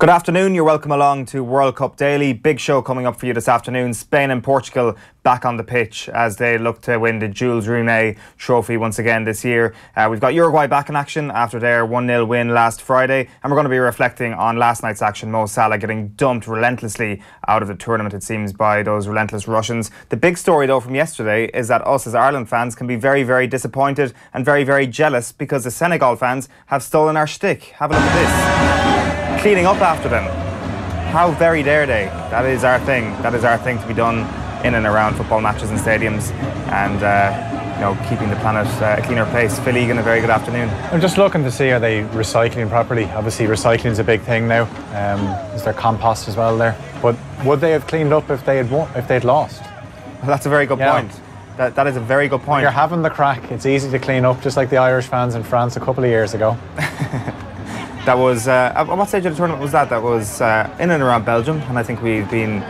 Good afternoon, you're welcome along to World Cup Daily. Big show coming up for you this afternoon. Spain and Portugal back on the pitch as they look to win the Jules Rimet trophy once again this year. We've got Uruguay back in action after their 1-0 win last Friday, and we're going to be reflecting on last night's action. Mo Salah getting dumped relentlessly out of the tournament, it seems, by those relentless Russians. The big story though from yesterday is that us as Ireland fans can be very, very disappointed and very, very jealous because the Senegal fans have stolen our shtick. Have a look at this. Cleaning up after them. How very dare they? That is our thing. That is our thing to be done in and around football matches and stadiums, and keeping the planet a cleaner place. Phil Egan, a very good afternoon. I'm just looking to see are they recycling properly. Obviously recycling is a big thing now. Is there compost as well there? But would they have cleaned up if they had lost? Well, that's a very good point. That is a very good point. When you're having the crack, it's easy to clean up, just like the Irish fans in France a couple of years ago. That was, at what stage of the tournament was that? That was in and around Belgium, and I think we've been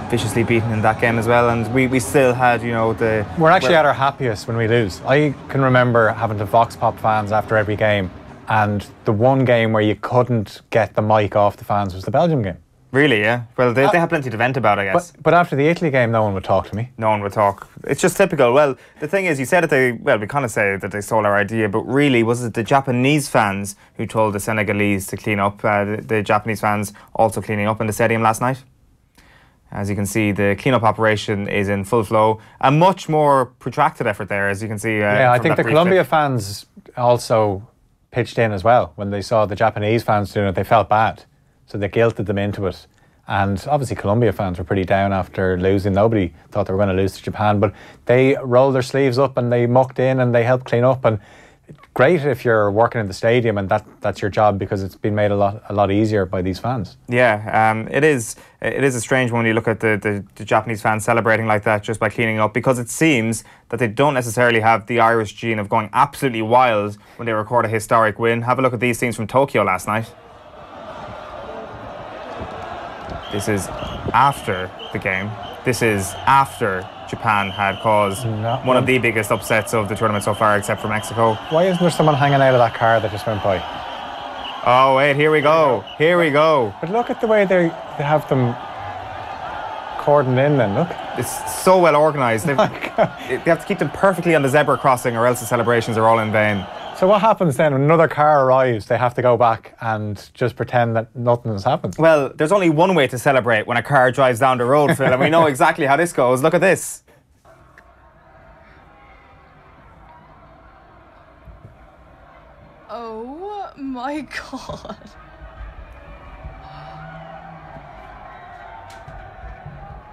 viciously beaten in that game as well, and we still had, We're actually at our happiest when we lose. I can remember having to vox pop fans after every game, and the one game where you couldn't get the mic off the fans was the Belgium game. Really, yeah? Well, they have plenty to vent about, I guess. But after the Italy game, no one would talk to me. No one would talk. It's just typical. Well, the thing is, you said that we kind of say that they stole our idea, but really, was it the Japanese fans who told the Senegalese to clean up? The Japanese fans also cleaning up in the stadium last night? As you can see, the clean-up operation is in full flow. A much more protracted effort there, as you can see. Yeah, I think the Colombia fans also pitched in as well. When they saw the Japanese fans doing it, they felt bad. So they guilted them into it. And obviously Colombia fans were pretty down after losing. Nobody thought they were going to lose to Japan, but they rolled their sleeves up and they mucked in and they helped clean up. And great if you're working in the stadium and that's your job, because it's been made a lot easier by these fans. Yeah, it is a strange one when you look at the Japanese fans celebrating like that just by cleaning up, because it seems that they don't necessarily have the Irish gene of going absolutely wild when they record a historic win. Have a look at these scenes from Tokyo last night. This is after the game. This is after Japan had caused one of the biggest upsets of the tournament so far, except for Mexico. Why isn't there someone hanging out of that car that just went by? Oh, wait, here we go. Here we go. But look at the way they have them cordoned in then, look. It's so well organised. They have to keep them perfectly on the zebra crossing, or else the celebrations are all in vain. So what happens then when another car arrives? They have to go back and just pretend that nothing has happened. Well, there's only one way to celebrate when a car drives down the road, Phil, and we know exactly how this goes. Look at this. Oh my God.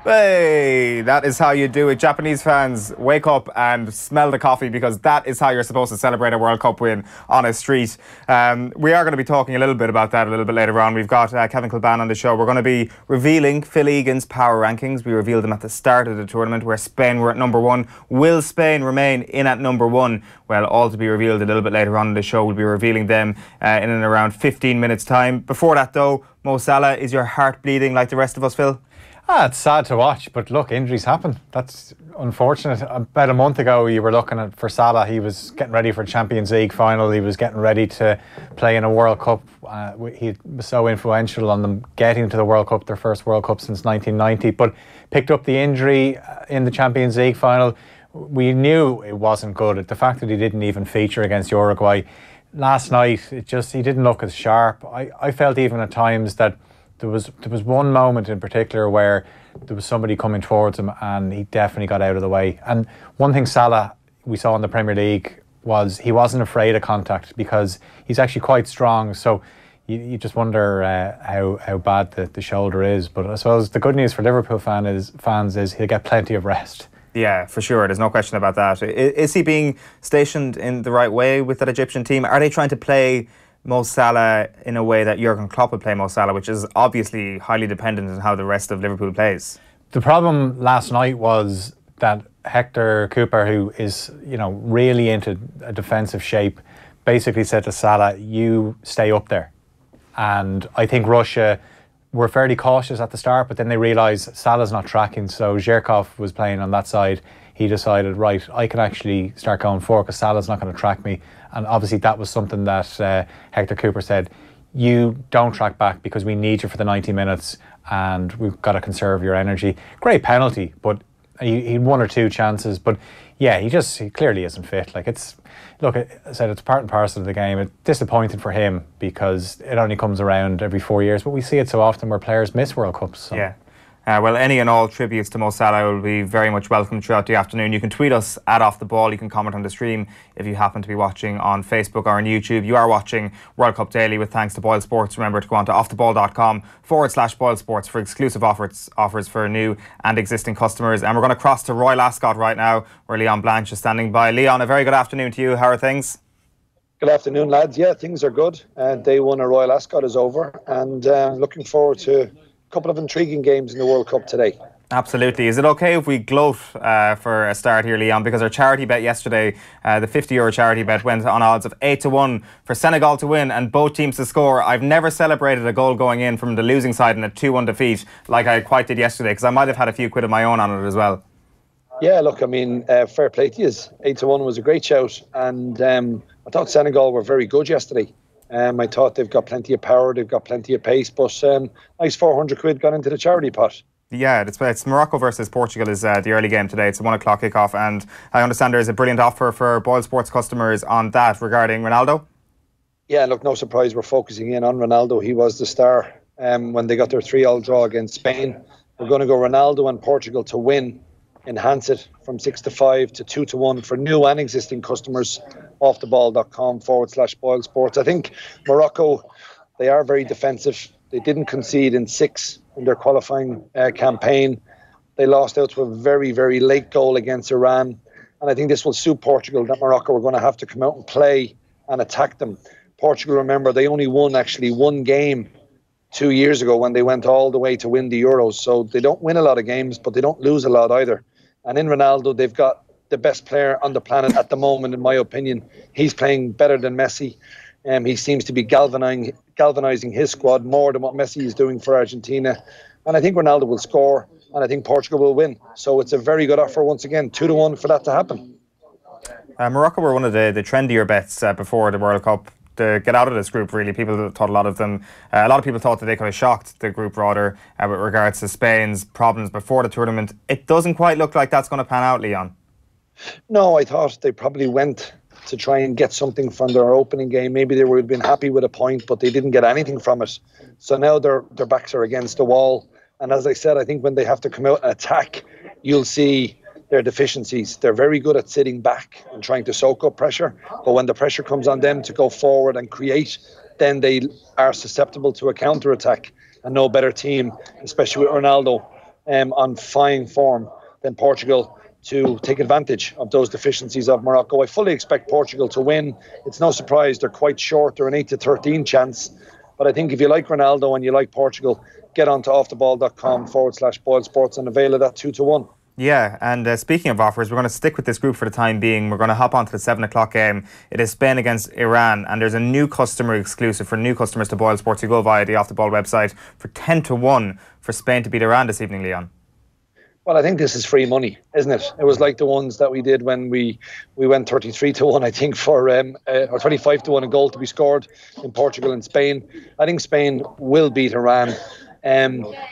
Hey, that is how you do it. Japanese fans, wake up and smell the coffee, because that is how you're supposed to celebrate a World Cup win on a street. We are going to be talking a little bit about that a little bit later on. We've got Kevin Kilbane on the show. We're going to be revealing Phil Egan's power rankings. We revealed them at the start of the tournament, where Spain were at number 1. Will Spain remain in at number 1? Well, all to be revealed a little bit later on in the show. We'll be revealing them in and around 15 minutes' time. Before that, though, Mo Salah, is your heart bleeding like the rest of us, Phil? It's sad to watch, but look, injuries happen. That's unfortunate. About a month ago, you were looking at for Salah. He was getting ready for a Champions League final. He was getting ready to play in a World Cup. He was so influential on them getting to the World Cup, their first World Cup since 1990. But picked up the injury in the Champions League final. We knew it wasn't good. The fact that he didn't even feature against Uruguay last night, he didn't look as sharp. I felt even at times that there was one moment in particular where there was somebody coming towards him and he definitely got out of the way. And one thing Salah we saw in the Premier League was he wasn't afraid of contact, because he's actually quite strong. So you just wonder how bad the shoulder is. But I suppose the good news for Liverpool fans is he'll get plenty of rest. Yeah, for sure. There's no question about that. Is he being stationed in the right way with that Egyptian team? Are they trying to play Mo Salah in a way that Jurgen Klopp would play Mo Salah, which is obviously highly dependent on how the rest of Liverpool plays? The problem last night was that Hector Cooper, who is really into a defensive shape, basically said to Salah, you stay up there. And I think Russia were fairly cautious at the start, but then they realised Salah's not tracking, so Zhirkov was playing on that side. He decided, right, I can actually start going forward because Salah's not going to track me. And obviously that was something that Hector Cooper said, you don't track back because we need you for the 90 minutes and we've got to conserve your energy. Great penalty, but he had one or two chances. But yeah, he clearly isn't fit. Like, look, I said it's part and parcel of the game. It's disappointing for him because it only comes around every 4 years, but we see it so often where players miss World Cups. So. Yeah. Well, any and all tributes to Mo Salah will be very much welcome throughout the afternoon. You can tweet us at Off The Ball. You can comment on the stream if you happen to be watching on Facebook or on YouTube. You are watching World Cup Daily with thanks to BoyleSports. Remember to go on to offtheball.com/BoyleSports for exclusive offers for new and existing customers. And we're going to cross to Royal Ascot right now, where Leon Blanche is standing by. Leon, a very good afternoon to you. How are things? Good afternoon, lads. Yeah, things are good. Day one of Royal Ascot is over, and looking forward to couple of intriguing games in the World Cup today. Absolutely. Is it okay if we gloat for a start here, Leon? Because our charity bet yesterday, the €50 charity bet, went on odds of 8-1 for Senegal to win and both teams to score. I've never celebrated a goal going in from the losing side in a 2-1 defeat like I quite did yesterday, because I might have had a few quid of my own on it as well. Yeah, look, I mean, fair play to you. 8-1 was a great shout, and I thought Senegal were very good yesterday. I thought they've got plenty of power, they've got plenty of pace, but nice 400 quid got into the charity pot. Yeah, it's Morocco versus Portugal is the early game today. It's a 1 o'clock kickoff, and I understand there's a brilliant offer for BoyleSports customers on that regarding Ronaldo. Yeah, look, no surprise we're focusing in on Ronaldo. He was the star when they got their 3-3 draw against Spain. We're going to go Ronaldo and Portugal to win, enhance it from 6-5 to 2-1 for new and existing customers. offtheball.com/BoyleSports. I think Morocco, they are very defensive. They didn't concede in 6 in their qualifying campaign. They lost out to a very, very late goal against Iran. And I think this will suit Portugal, that Morocco are going to have to come out and play and attack them. Portugal, remember, they only won one game 2 years ago when they went all the way to win the Euros. So they don't win a lot of games, but they don't lose a lot either. And in Ronaldo, they've got the best player on the planet at the moment, in my opinion. He's playing better than Messi. He seems to be galvanizing his squad more than what Messi is doing for Argentina. And I think Ronaldo will score, and I think Portugal will win. So it's a very good offer once again, 2-1 for that to happen. Morocco were one of the trendier bets before the World Cup to get out of this group, really. People thought a lot of people thought that they could have shocked the group rather with regards to Spain's problems before the tournament. It doesn't quite look like that's going to pan out, Leon. No, I thought they probably went to try and get something from their opening game. Maybe they would have been happy with a point, but they didn't get anything from it. So now their backs are against the wall. And as I said, I think when they have to come out and attack, you'll see their deficiencies. They're very good at sitting back and trying to soak up pressure. But when the pressure comes on them to go forward and create, then they are susceptible to a counter-attack. And no better team, especially with Ronaldo on fine form, than Portugal to take advantage of those deficiencies of Morocco. I fully expect Portugal to win. It's no surprise they're quite short. They're an 8-13 chance. But I think if you like Ronaldo and you like Portugal, get on to offtheball.com/BoyleSports and avail of that 2-1. Yeah, and speaking of offers, we're going to stick with this group for the time being. We're going to hop onto the 7 o'clock game. It is Spain against Iran, and there's a new customer exclusive for new customers to BoyleSports who go via the Off The Ball website for 10-1 for Spain to beat Iran this evening, Leon. Well, I think this is free money, isn't it? It was like the ones that we did when we went 33-1, I think, for or 25-1 a goal to be scored in Portugal and Spain. I think Spain will beat Iran.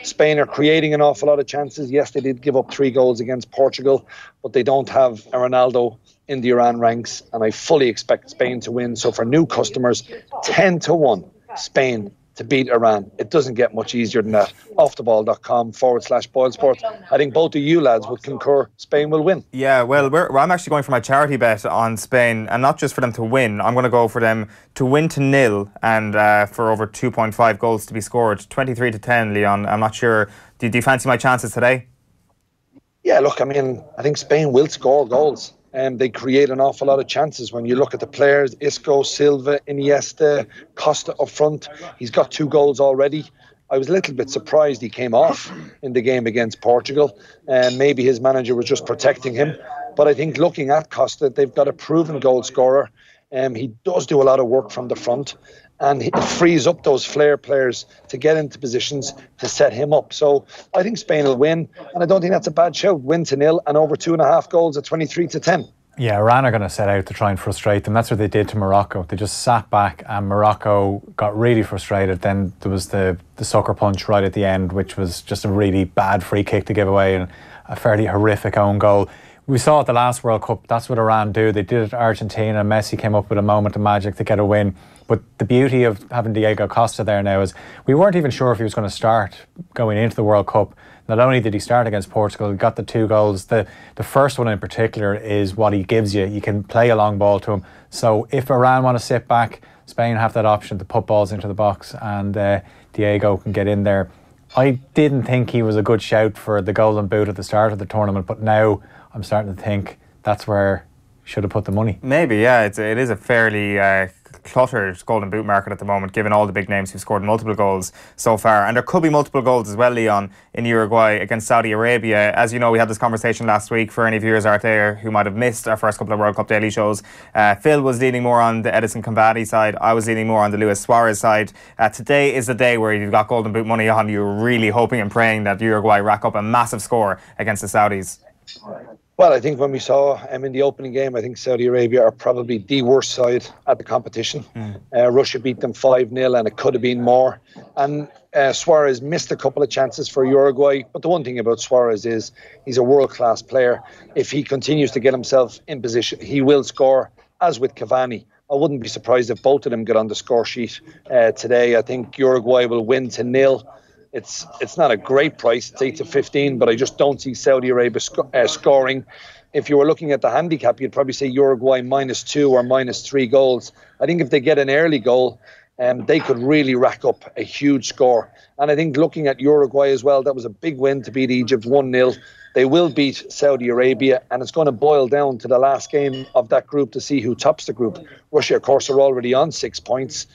Spain are creating an awful lot of chances. Yes, they did give up 3 goals against Portugal, but they don't have a Ronaldo in the Iran ranks, and I fully expect Spain to win. So for new customers, 10-1 Spain to beat Iran. It doesn't get much easier than that. offtheball.com/BoyleSports. I think both of you lads would concur Spain will win. Yeah, well, I'm actually going for my charity bet on Spain, and not just for them to win. I'm going to go for them to win to 0 and for over 2.5 goals to be scored. 23-10, Leon. I'm not sure. Do you fancy my chances today? Yeah, look, I mean, I think Spain will score goals. They create an awful lot of chances. When you look at the players, Isco, Silva, Iniesta, Costa up front, he's got 2 goals already. I was a little bit surprised he came off in the game against Portugal. Maybe his manager was just protecting him. But I think looking at Costa, they've got a proven goal scorer. He does do a lot of work from the front. And it frees up those flair players to get into positions to set him up. So I think Spain will win, and I don't think that's a bad shout. Win to 0 and over 2.5 goals at 23-10. Yeah, Iran are going to set out to try and frustrate them. That's what they did to Morocco. They just sat back and Morocco got really frustrated. Then there was the sucker punch right at the end, which was just a really bad free kick to give away and a fairly horrific own goal. We saw at the last World Cup, that's what Iran do. They did it to Argentina. Messi came up with a moment of magic to get a win. But the beauty of having Diego Costa there now is we weren't even sure if he was going to start going into the World Cup. Not only did he start against Portugal, he got the 2 goals. The first one in particular is what he gives you. You can play a long ball to him. So if Iran want to sit back, Spain have that option to put balls into the box and Diego can get in there. I didn't think he was a good shout for the Golden Boot at the start of the tournament, but now I'm starting to think that's where should have put the money. Maybe, yeah. It is a fairly cluttered Golden Boot market at the moment, given all the big names who've scored multiple goals so far. And there could be multiple goals as well, Leon, in Uruguay against Saudi Arabia. As you know, we had this conversation last week. For any viewers out there who might have missed our first couple of World Cup daily shows, Phil was leaning more on the Edison Cavani side. I was leaning more on the Luis Suarez side. Today is the day where you've got Golden Boot money on. You're really hoping and praying that Uruguay rack up a massive score against the Saudis. Well, I think when we saw in the opening game, I think Saudi Arabia are probably the worst side at the competition. Russia beat them 5-0 and it could have been more. And Suarez missed a couple of chances for Uruguay. But the one thing about Suarez is he's a world-class player. If he continues to get himself in position, he will score, as with Cavani. I wouldn't be surprised if both of them get on the score sheet today. I think Uruguay will win to 0. It's not a great price. It's 8-15, but I just don't see Saudi Arabia scoring. If you were looking at the handicap, you'd probably say Uruguay -2 or -3 goals. I think if they get an early goal, they could really rack up a huge score. And I think looking at Uruguay as well, that was a big win to beat Egypt 1-0. They will beat Saudi Arabia, and it's going to boil down to the last game of that group to see who tops the group. Russia, of course, are already on 6 points.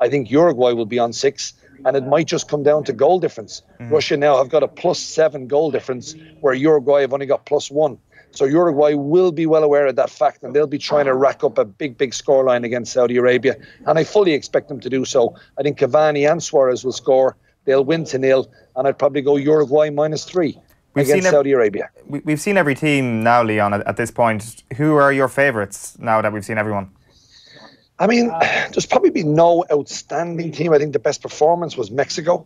I think Uruguay will be on 6. And it might just come down to goal difference. Russia now have got a +7 goal difference, where Uruguay have only got +1. So Uruguay will be well aware of that fact, and they'll be trying to rack up a big scoreline against Saudi Arabia. And I fully expect them to do so. I think Cavani and Suarez will score. They'll win to 0, and I'd probably go Uruguay -3 against Saudi Arabia. We've seen every team now, Leon, at this point. Who are your favourites now that we've seen everyone? I mean, there's probably been no outstanding team. I think the best performance was Mexico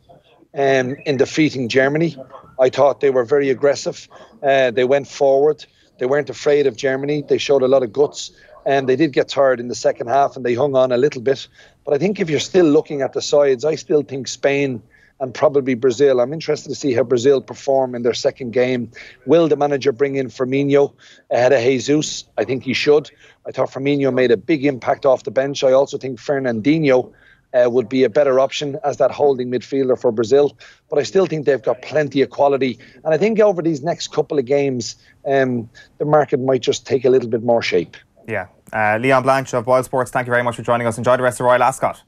in defeating Germany. I thought they were very aggressive. They went forward. They weren't afraid of Germany. They showed a lot of guts. And they did get tired in the second half and they hung on a little bit. But I think if you're still looking at the sides, I still think Spain and probably Brazil. I'm interested to see how Brazil perform in their second game. Will the manager bring in Firmino ahead of Jesus? I think he should. I thought Firmino made a big impact off the bench. I also think Fernandinho would be a better option as that holding midfielder for Brazil. But I still think they've got plenty of quality. And I think over these next couple of games, the market might just take a little bit more shape. Yeah. Leon Blanche of BoyleSports, thank you very much for joining us. Enjoy the rest of Royal Ascot.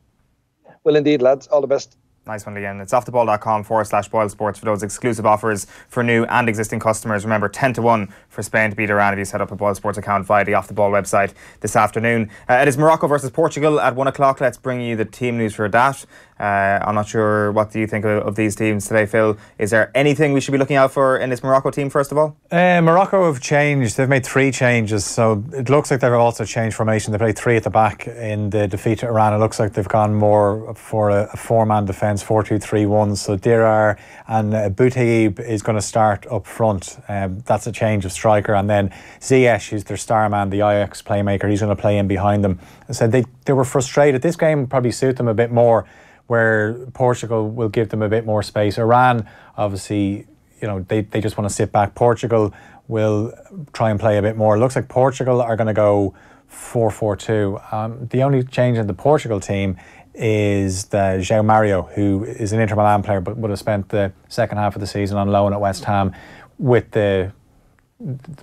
Well, indeed, lads. All the best. Nice one, Leon. It's offtheball.com/BoyleSports for those exclusive offers for new and existing customers. Remember, 10-1 for Spain to beat Iran if you set up a BoyleSports account via the Off the Ball website this afternoon. It is Morocco versus Portugal at 1 o'clock. Let's bring you the team news for that. I'm not sure, what do you think of these teams today, Phil? Is there anything we should be looking out for in this Morocco team, first of all? Morocco have changed. They've made 3 changes, so it looks like they've also changed formation. They played 3 at the back in the defeat to Iran. It looks like they've gone more for a 4-man defence, 4-2-3-1. So Dirar and Boutaib is going to start up front. That's a change of striker. And then Ziyech, who's their star man, the Ajax playmaker, he's going to play in behind them. I said they were frustrated. This game probably suit them a bit more, where Portugal will give them a bit more space. Iran, obviously, they just want to sit back. Portugal will try and play a bit more. It looks like Portugal are going to go 4-4-2. The only change in the Portugal team is the João Mario, who is an Inter Milan player but would have spent the second half of the season on loan at West Ham.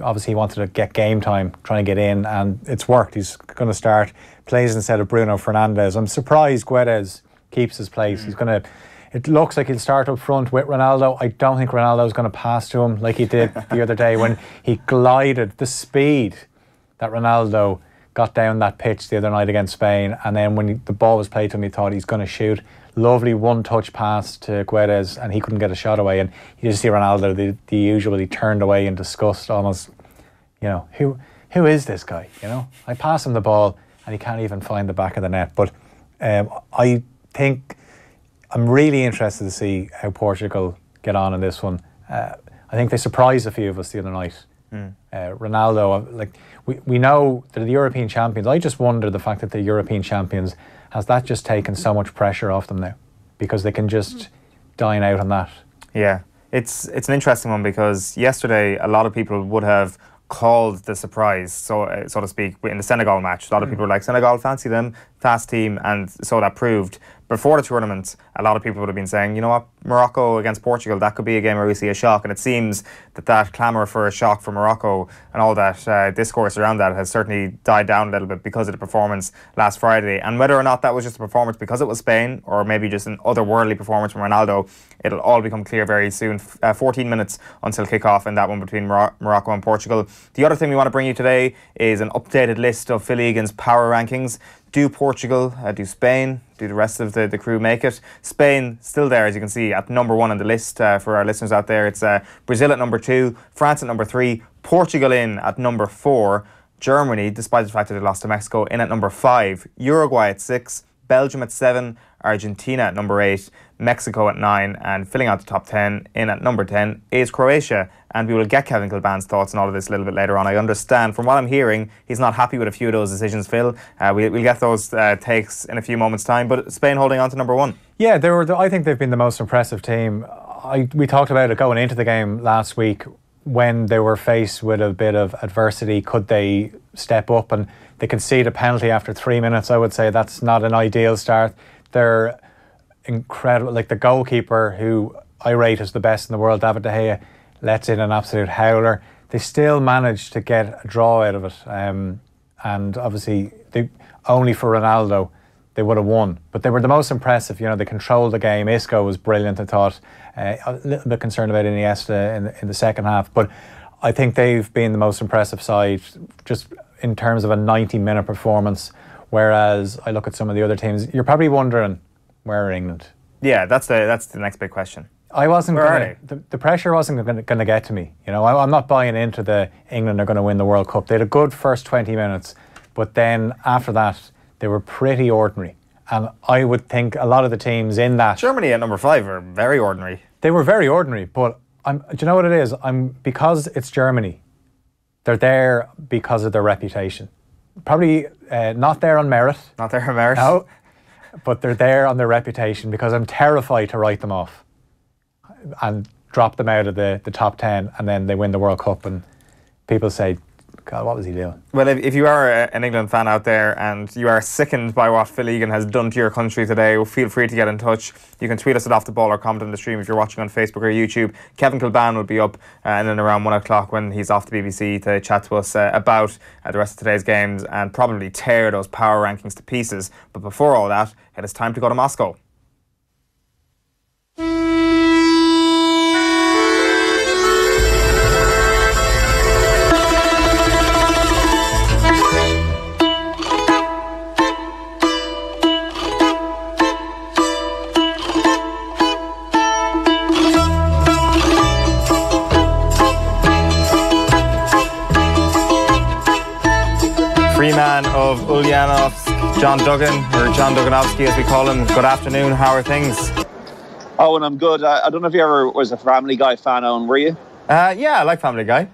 Obviously he wanted to get game time, trying to get in, and it's worked. He's going to start, plays instead of Bruno Fernandes. I'm surprised Guedes keeps his place. It looks like he'll start up front with Ronaldo. I don't think Ronaldo's going to pass to him like he did the other day when he glided. The speed that Ronaldo got down that pitch the other night against Spain, and then when the ball was played to him, he thought he's going to shoot. Lovely one-touch pass to Guedes, and he couldn't get a shot away. And you just see Ronaldo, the usual, he turned away in disgust, almost. Who who is this guy? You know, I pass him the ball and he can't even find the back of the net. But I think I'm really interested to see how Portugal get on in this one. I think they surprised a few of us the other night. Ronaldo, like we know they're the European champions. I just wonder the fact that they're European champions, has that just taken so much pressure off them now? Because they can just dine out on that. Yeah, it's an interesting one, because yesterday a lot of people would have called the surprise, so to speak, in the Senegal match. A lot of people were like, Senegal, fancy them, fast team, and so that proved. Before the tournament, a lot of people would have been saying, you know what, Morocco against Portugal, that could be a game where we see a shock. And it seems that clamour for a shock for Morocco and all that discourse around that has certainly died down a little bit because of the performance last Friday. And whether or not that was just a performance because it was Spain, or maybe just an otherworldly performance from Ronaldo, it'll all become clear very soon. 14 minutes until kick-off in that one between Morocco and Portugal. The other thing we want to bring you today is an updated list of Phil Egan's power rankings. Do Portugal, do Spain, do the rest of the crew make it? Spain still there, as you can see, at number 1 on the list. For our listeners out there, it's Brazil at number 2, France at number 3, Portugal in at number 4, Germany, despite the fact that they lost to Mexico, in at number 5, Uruguay at 6, Belgium at 7, Argentina at number 8, Mexico at 9, and filling out the top 10 in at number 10 is Croatia. And we will get Kevin Kilbane's thoughts on all of this a little bit later on. I understand, from what I'm hearing, he's not happy with a few of those decisions, Phil. We'll get those takes in a few moments' time. But Spain holding on to number 1. Yeah, I think they've been the most impressive team. We talked about it going into the game last week. When they were faced with a bit of adversity, could they step up? And they conceded a penalty after 3 minutes. I would say that's not an ideal start. They're incredible. Like the goalkeeper, who I rate as the best in the world, David De Gea, lets in an absolute howler. They still managed to get a draw out of it. And obviously, only for Ronaldo, they would have won. But they were the most impressive. You know, they controlled the game. Isco was brilliant, I thought. A little bit concerned about Iniesta in the second half. But I think they've been the most impressive side, just in terms of a 90-minute performance. Whereas I look at some of the other teams, you're probably wondering, where are England? Yeah, that's the next big question. I wasn't going to. The pressure wasn't going to get to me. You know, I'm not buying into the England are going to win the World Cup. They had a good first 20 minutes, but then after that, they were pretty ordinary. And I would think a lot of the teams in that, Germany at number 5 are very ordinary. They were very ordinary, but do you know what it is? Because it's Germany, they're there because of their reputation. Probably not there on merit. Not there on merit. No, but they're there on their reputation, because I'm terrified to write them off and drop them out of the top 10, and then they win the World Cup and people say, God, what was he doing? Well, if you are an England fan out there and you are sickened by what Phil Egan has done to your country today, feel free to get in touch. You can tweet us at Off the Ball or comment on the stream if you're watching on Facebook or YouTube. Kevin Kilbane will be up and then around 1 o'clock when he's off the BBC to chat to us about the rest of today's games and probably tear those power rankings to pieces. But before all that, it is time to go to Moscow. Man of Ulyanovsk, John Duggan, or John Dugganovsky as we call him. Good afternoon, how are things? Oh, and I'm good. I don't know if you ever was a Family Guy fan, Eoin, were you? Yeah, I like Family Guy.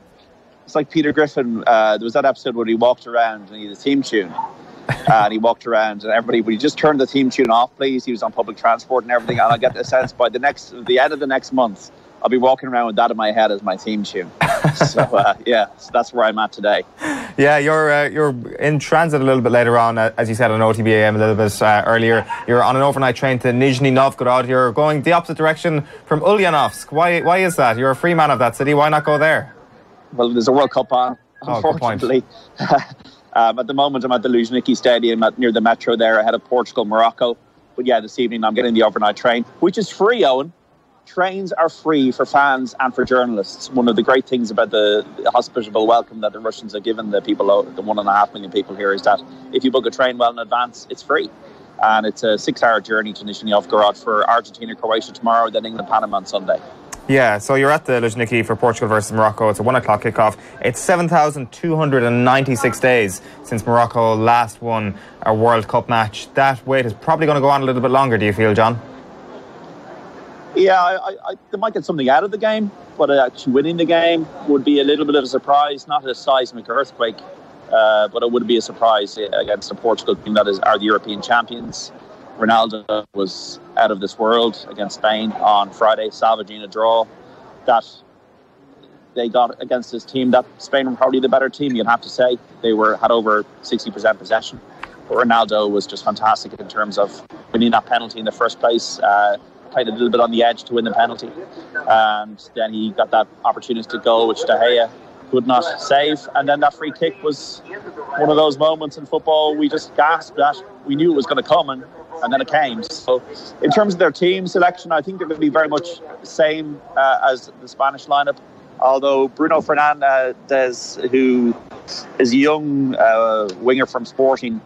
It's like Peter Griffin. There was that episode where he walked around and he had a theme tune. And he walked around and everybody, would you just turn the theme tune off, please? He was on public transport and everything. And I get the sense by the end of the next month, I'll be walking around with that in my head as my theme tune. So that's where I'm at today. Yeah, you're in transit a little bit later on, as you said on OTBAM a little bit earlier. You're on an overnight train to Nizhny Novgorod. You're going the opposite direction from Ulyanovsk. Why is that? You're a free man of that city. Why not go there? Well, there's a World Cup on, unfortunately. At the moment, I'm at the Luzhniki Stadium near the metro there ahead of Portugal, Morocco. But yeah, this evening I'm getting the overnight train, which is free, Eoin. Trains are free for fans and for journalists. One of the great things about the hospitable welcome that the Russians have given the 1.5 million people here is that if you book a train well in advance, it's free. And it's a 6-hour journey to Nizhny Novgorod for Argentina, Croatia tomorrow, then England, Panama on Sunday. Yeah, so you're at the Luzhniki for Portugal versus Morocco. It's a 1 o'clock kickoff. It's 7,296 days since Morocco last won a World Cup match. That wait is probably going to go on a little bit longer, do you feel, John? Yeah, they might get something out of the game, but actually winning the game would be a little bit of a surprise. Not a seismic earthquake, but it would be a surprise against a Portugal team that are the European champions. Ronaldo was out of this world against Spain on Friday, salvaging a draw that they got against this team that Spain were probably the better team, you'd have to say. They had over 60% possession. But Ronaldo was just fantastic in terms of winning that penalty in the first place. Played a little bit on the edge to win the penalty. And then he got that opportunistic goal, which De Gea could not save. And then that free kick was one of those moments in football we just gasped at. We knew it was going to come, and then it came. So in terms of their team selection, I think they're going to be very much the same as the Spanish lineup. Although Bruno Fernandes, who is a young winger from Sporting,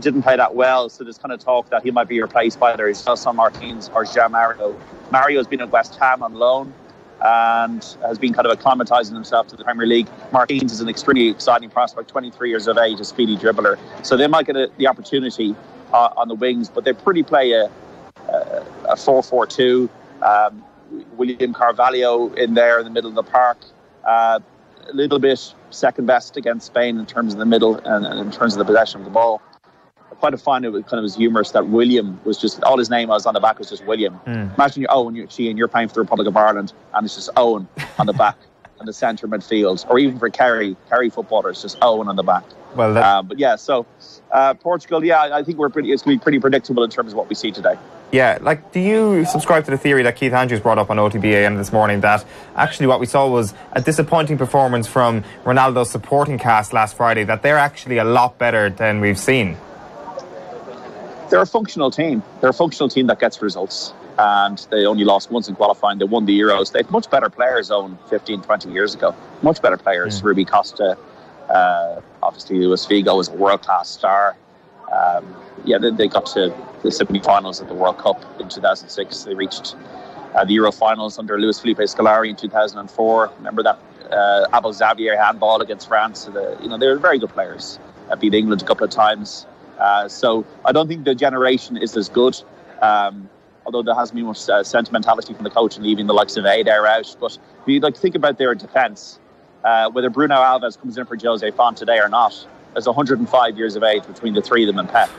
didn't play that well, so there's kind of talk that he might be replaced by either Son Martins or Jean Mario. Mario has been at West Ham on loan and has been kind of acclimatising himself to the Premier League. Martins is an extremely exciting prospect, 23 years of age, a speedy dribbler. So they might get the opportunity on the wings, but they pretty play a 4-4-2. William Carvalho in there in the middle of the park. A little bit second best against Spain in terms of the middle and in terms of the possession of the ball. I quite find it kind of was humorous that William was just, all his name was on the back was just William. Imagine you're playing for the Republic of Ireland and it's just Eoin on the back and the centre midfield, or even for Kerry footballers, just Eoin on the back. Well, but yeah, so Portugal, I think it's going to be pretty predictable in terms of what we see today. Yeah, do you subscribe to the theory that Keith Andrews brought up on OTBAM this morning, that actually what we saw was a disappointing performance from Ronaldo's supporting cast last Friday, that they're actually a lot better than we've seen? They're a functional team. They're a functional team that gets results. And they only lost once in qualifying. They won the Euros. They had much better players 15, 20 years ago. Much better players. Rui Costa, obviously Luis Figo was a world-class star. They got to the semi-finals of the World Cup in 2006. They reached the Euro finals under Luis Felipe Scolari in 2004. Remember that Abel Xavier handball against France? They're very good players. Beat England a couple of times. So I don't think the generation is as good. Although there hasn't been much sentimentality from the coach and leaving the likes of Adair out. But if you think about their defence, whether Bruno Alves comes in for Jose Font today or not, there's 105 years of age between the three of them and Pep.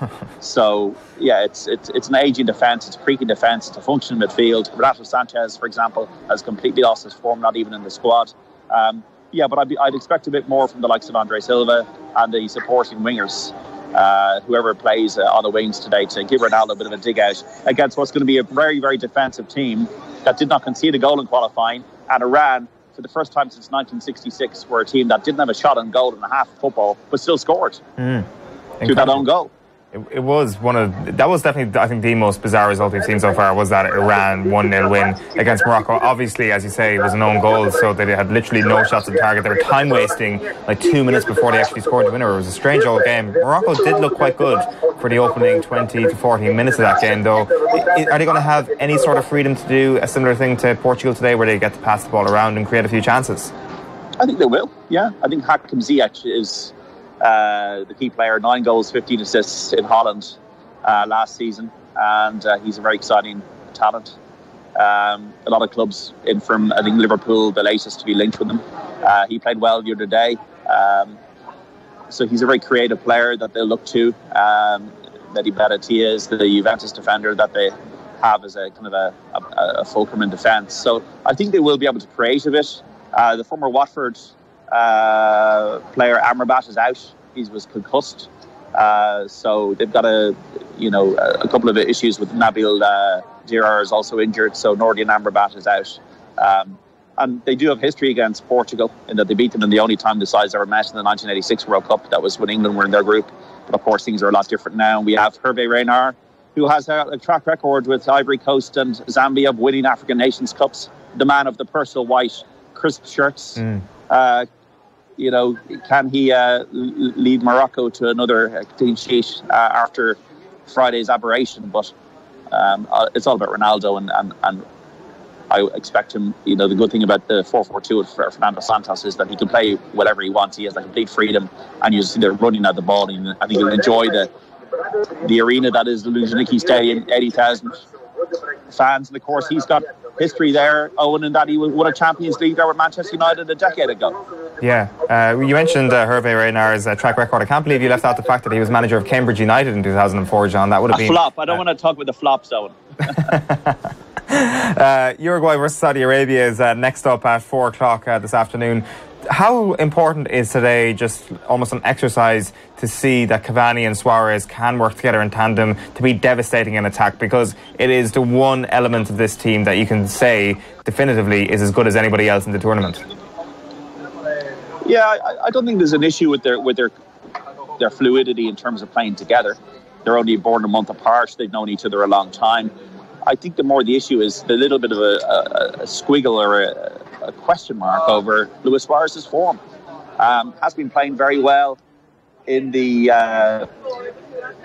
So yeah, it's an aging defence, it's a creaking defence, it's a functioning midfield. Renato Sanchez, for example, has completely lost his form, not even in the squad. But I'd expect a bit more from the likes of Andre Silva and the supporting wingers. Whoever plays on the wings today, to give Ronaldo a bit of a dig out against what's going to be a very, very defensive team that did not concede a goal in qualifying. And Iran, for the first time since 1966, were a team that didn't have a shot on goal in a half of football, but still scored through that own goal. It was that was definitely, I think, the most bizarre result we've seen so far, was that Iran 1-0 win against Morocco. Obviously, as you say, it was an own goal, so they had literally no shots on target. They were time wasting 2 minutes before they actually scored the winner. It was a strange old game. Morocco did look quite good for the opening 20 to 14 minutes of that game, though. Are they going to have any sort of freedom to do a similar thing to Portugal today, where they get to pass the ball around and create a few chances? I think they will, yeah. I think Hakim Ziyech is the key player. 9 goals, 15 assists in Holland last season, and he's a very exciting talent. A lot of clubs in from, I think, Liverpool, the latest to be linked with him. He played well the other day, so he's a very creative player that they'll look to. Mehdi Benatia is the Juventus defender that they have as a kind of a fulcrum in defence. So I think they will be able to create a bit. The former Watford player Amrabat is out. He was concussed, so they've got a couple of issues with Nabil Dirar is also injured, so Nordian Amrabat is out. And they do have history against Portugal in that they beat them in the only time the sides ever met in the 1986 World Cup. That was when England were in their group. But of course, things are a lot different now. We have Hervé Renard, who has a track record with Ivory Coast and Zambia of winning African Nations Cups. The man of the personal white crisp shirts. Can he lead Morocco to another clean sheet after Friday's aberration? But it's all about Ronaldo and I expect him, the good thing about the 4-4-2 with Fernando Santos is that he can play whatever he wants. He has complete freedom, and you see they're running at the ball, and I think he'll enjoy the arena that is the Luzhniki Stadium, 80,000 fans. And of course, he's got history there, Eoin, in that he won a Champions League there with Manchester United a decade ago. Yeah, you mentioned Hervé Renard's track record. I can't believe you left out the fact that he was manager of Cambridge United in 2004, John. That would have been a flop. I don't want to talk about the flops, Eoin. Uruguay versus Saudi Arabia is next up at 4 o'clock this afternoon. How important is today just almost an exercise to see that Cavani and Suarez can work together in tandem to be devastating in attack, because it is the one element of this team that you can say definitively is as good as anybody else in the tournament? Yeah, I don't think there's an issue with their fluidity in terms of playing together. They're only born a month apart. They've known each other a long time. I think the issue is the little bit of a squiggle or a question mark over Luis Suarez's form. Has been playing very well in the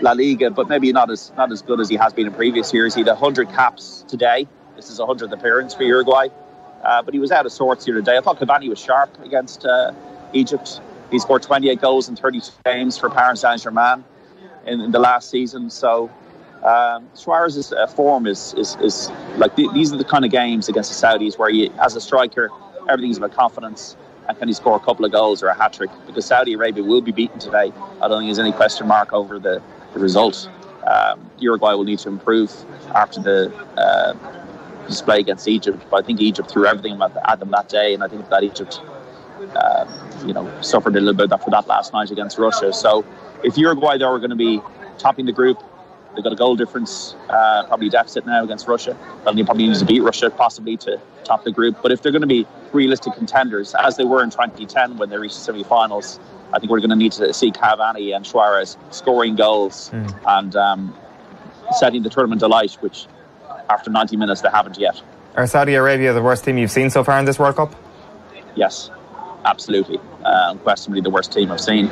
La Liga, but maybe not as good as he has been in previous years. He had 100 caps today. This is 100th appearance for Uruguay, but he was out of sorts here today. I thought Cavani was sharp against Egypt. He scored 28 goals in 32 games for Paris Saint-Germain in the last season. So Suarez's form is like these are the kind of games against the Saudis where you, as a striker, everything's about confidence and can he score a couple of goals or a hat-trick, because Saudi Arabia will be beaten today. I don't think there's any question mark over the result. Uruguay will need to improve after the display against Egypt, but I think Egypt threw everything at them that day, and I think that Egypt suffered a little bit for that last night against Russia. So if Uruguay, though, are going to be topping the group, they've got a goal difference, probably deficit now against Russia. They'll probably need to beat Russia possibly to top the group. But if they're going to be realistic contenders, as they were in 2010 when they reached the semi-finals, I think we're going to need to see Cavani and Suarez scoring goals and setting the tournament alight, which after 90 minutes they haven't yet. Are Saudi Arabia the worst team you've seen so far in this World Cup? Yes, absolutely. Unquestionably the worst team I've seen.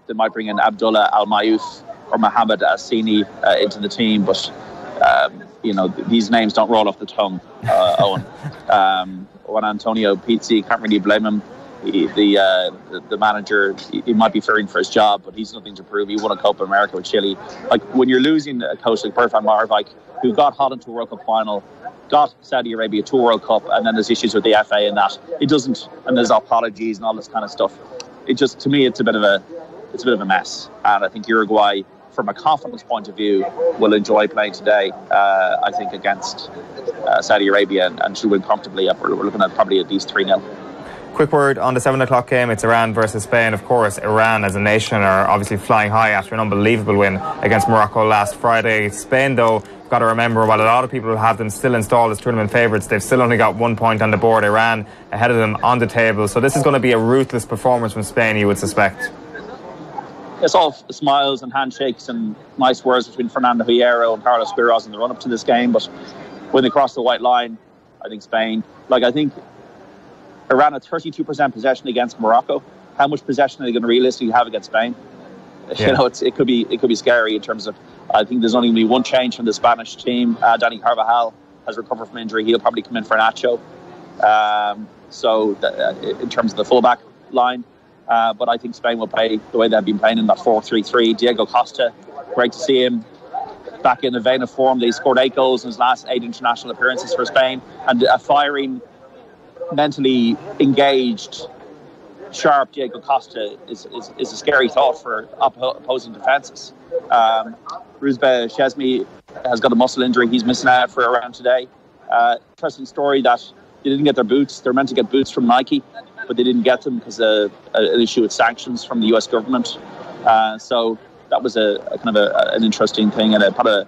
They might bring in Abdullah Al-Mayouf or Mohamed Assini into the team, but these names don't roll off the tongue, Eoin. Juan Antonio Pizzi, can't really blame him. The manager, he might be fearing for his job, but he's nothing to prove. He won a Copa America with Chile. Like, when you're losing a coach like Bert van Marwijk, who got Holland to a World Cup final, got Saudi Arabia to a World Cup, and then there's issues with the FA and that, it doesn't, and there's apologies and all this kind of stuff. It just, to me, it's a bit of a mess. And I think Uruguay, from a confidence point of view, will enjoy playing today, I think, against Saudi Arabia, and should win comfortably. We're looking at probably at least 3-0. Quick word on the 7 o'clock game. It's Iran versus Spain. Of course, Iran as a nation are obviously flying high after an unbelievable win against Morocco last Friday. Spain, though, got to remember, while a lot of people have them still installed as tournament favourites, they've still only got 1 point on the board. Iran ahead of them on the table. So this is going to be a ruthless performance from Spain, you would suspect. It's all smiles and handshakes and nice words between Fernando Hierro and Carlos Queiroz in the run-up to this game. But when they cross the white line, I think Spain... I think Iran had 32% possession against Morocco. How much possession are they going to realistically have against Spain? Yeah. It could be scary in terms of... I think there's only going to be one change from the Spanish team. Dani Carvajal has recovered from injury. He'll probably come in for Nacho. In terms of the fullback line... but I think Spain will play the way they've been playing in that 4-3-3. Diego Costa, great to see him back in a vein of form. They scored 8 goals in his last 8 international appearances for Spain. And a firing, mentally engaged, sharp Diego Costa is a scary thought for opposing defences. Rouzbeh Chesney has got a muscle injury. He's missing out for around today. Interesting story that they didn't get their boots. They're meant to get boots from Nike, but they didn't get them because of an issue with sanctions from the US government. So that was an interesting thing, and an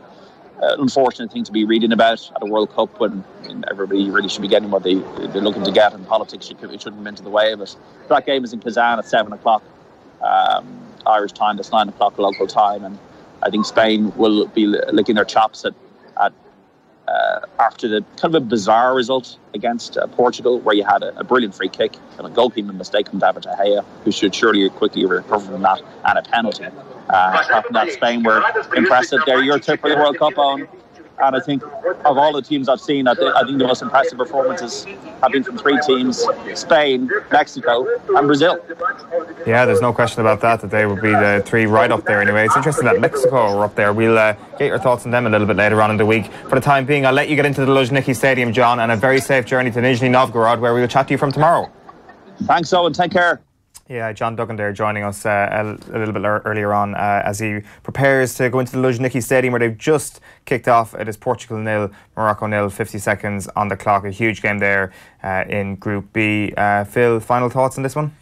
unfortunate thing to be reading about at a World Cup when everybody really should be getting what they're looking to get, and politics shouldn't come into the way of it. That game is in Kazan at 7 o'clock Irish time. That's 9 o'clock local time, and I think Spain will be licking their chops after the kind of a bizarre result against Portugal, where you had a brilliant free kick and a goalkeeping mistake from David De Gea, who should surely quickly recover from that, and a penalty. Apart from that, Spain were impressive. They're your tip for the World Cup, Eoin. And I think of all the teams I've seen, I think the most impressive performances have been from 3 teams: Spain, Mexico and Brazil. Yeah, there's no question about that they would be the 3 right up there anyway. It's interesting that Mexico are up there. We'll get your thoughts on them a little bit later on in the week. For the time being, I'll let you get into the Luzhniki Stadium, John, and a very safe journey to Nizhny Novgorod, where we'll chat to you from tomorrow. Thanks, Owen. Take care. Yeah, John Duggan there joining us a little bit earlier on as he prepares to go into the Luzhniki Stadium, where they've just kicked off. It is Portugal 0, Morocco 0, 50 seconds on the clock. A huge game there in Group B. Phil, final thoughts on this one?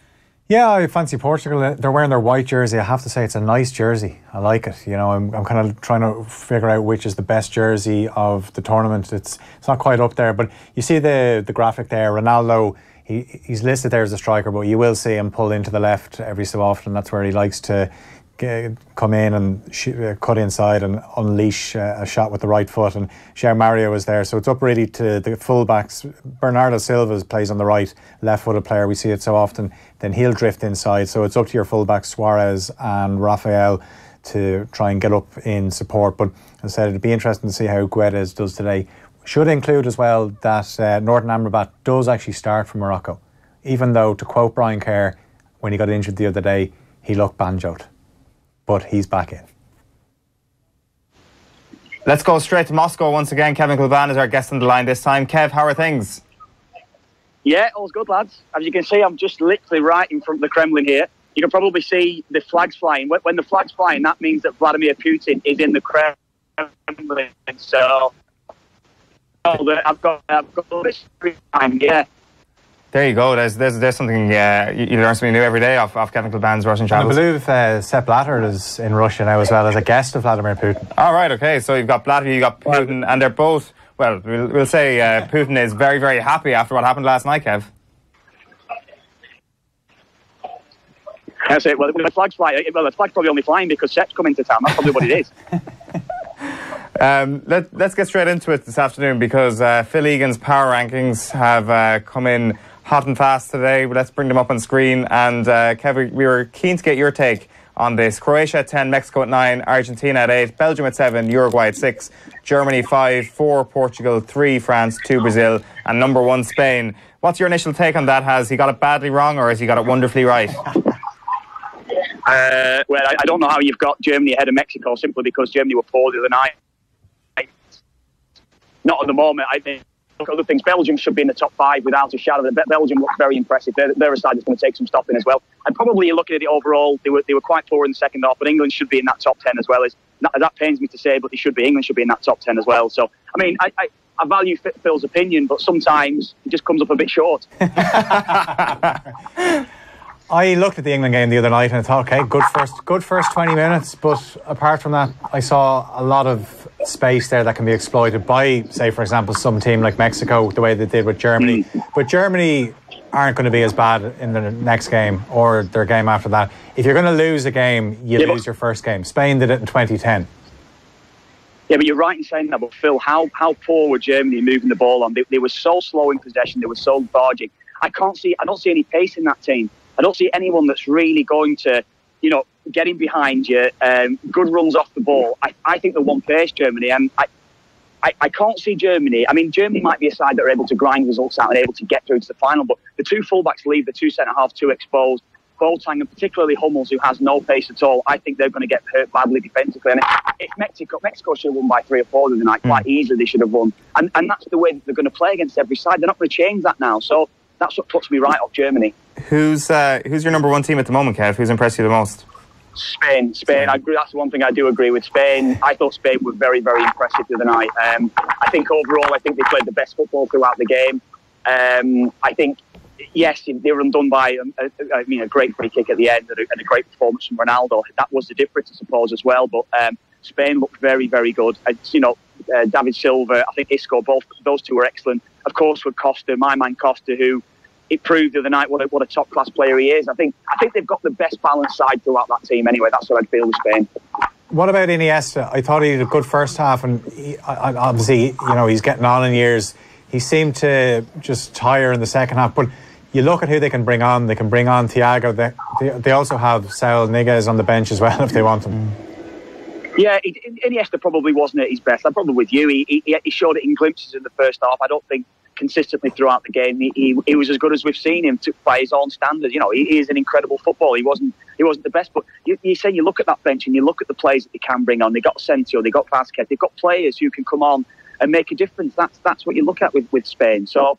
Yeah, I fancy Portugal. They're wearing their white jersey. I have to say it's a nice jersey. I like it. You know, I'm kind of trying to figure out which is the best jersey of the tournament. It's not quite up there, but you see the graphic there. Ronaldo, he's listed there as a striker, but you will see him pull into the left every so often. That's where he likes to come in and cut inside and unleash a shot with the right foot. And João Mario is there, so it's up really to the fullbacks. Bernardo Silva plays on the right, left-footed player. We see it so often. Then he'll drift inside, so it's up to your fullbacks Suarez and Rafael to try and get up in support. But as I said, it'd be interesting to see how Guedes does today. Should include as well that Northern Amrabat does actually start for Morocco, even though, to quote Brian Kerr, when he got injured the other day, he looked banjoed. But he's back in. Let's go straight to Moscow once again. Kevin Kilbane is our guest on the line this time. Kev, how are things? Yeah, all's good, lads. As you can see, I'm just literally right in front of the Kremlin here. You can probably see the flags flying. When the flag's flying, that means that Vladimir Putin is in the Kremlin. So I've got this time, yeah. There you go. There's something. You learn something new every day off Kevin Kilbane's Russian travels. I believe Sepp Blatter is in Russia now as well, as a guest of Vladimir Putin. All right, okay. So you've got Blatter, you've got Putin, and they're both. Well, we'll say Putin is very, very happy after what happened last night, Kev. That's it. Well, the flag's flying. Well, the flag's probably only flying because Sepp's coming to town. That's probably what it is. Let's get straight into it this afternoon, because Phil Egan's power rankings have come in hot and fast today. Let's bring them up on screen. And Kev, we were keen to get your take on this. Croatia at 10, Mexico at 9, Argentina at 8, Belgium at 7, Uruguay at 6, Germany 5, 4 Portugal, 3 France, 2 Brazil, and number 1 Spain. What's your initial take on that? Has he got it badly wrong, or has he got it wonderfully right? Well, I don't know how you've got Germany ahead of Mexico, simply because Germany were poor the other night. Not at the moment. I think other things. Belgium should be in the top 5 without a shadow. Belgium looks very impressive. They're a side that's going to take some stopping as well. And probably looking at it overall, they were quite poor in the second half. But England should be in that top 10 as well. That pains me to say, but they should be. England should be in that top 10 as well. So I mean, I value Phil's opinion, but sometimes it just comes up a bit short. I looked at the England game the other night and I thought, okay, good first 20 minutes. But apart from that, I saw a lot of space there that can be exploited by, say, for example, some team like Mexico, the way they did with Germany. But Germany aren't going to be as bad in the next game or their game after that. If you're going to lose a game, you lose your first game. Spain did it in 2010. Yeah, but you're right in saying that. But Phil, how poor were Germany moving the ball on? They were so slow in possession. They were so lethargic. I don't see any pace in that team. I don't see anyone that's really going to, get in behind you. Good runs off the ball. I think they're one pace, Germany, and I can't see Germany. I mean, Germany might be a side that are able to grind results out and able to get through to the final, but the 2 fullbacks leave, the 2 centre-halves too exposed. Boateng and particularly Hummels, who has no pace at all, I think they're going to get hurt badly defensively. And if Mexico should have won by 3 or 4 the other night, quite easily they should have won. And that's the way that they're going to play against every side. They're not going to change that now. So that's what puts me right off Germany. Who's your number 1 team at the moment, Kev? Who's impressed you the most? Spain. I agree. That's the one thing I do agree with. Spain. I thought Spain were very, very impressive the other night. I think overall, they played the best football throughout the game. I think, yes, they were undone by a great free kick at the end and a great performance from Ronaldo. That was the difference, I suppose, as well. But Spain looked very, very good. David Silva, I think Isco, both those two were excellent. Of course, with Costa, my man Costa, who it proved the other night what a top class player he is. I think they've got the best balanced side throughout that team. Anyway, that's what I'd feel with Spain. What about Iniesta? I thought he had a good first half, and obviously, he's getting on in years. He seemed to just tire in the second half. But you look at who they can bring on. They can bring on Thiago. They also have Saul Niguez on the bench as well if they want him. Yeah, Iniesta probably wasn't at his best. I'm probably with you. He showed it in glimpses in the first half. I don't think consistently throughout the game he was as good as we've seen him by his own standards. You know, he is an incredible footballer. He wasn't the best, but you say you look at that bench and you look at the players that they can bring on. They got Asensio, they got Vasquez, they've got players who can come on and make a difference. That's what you look at with Spain. So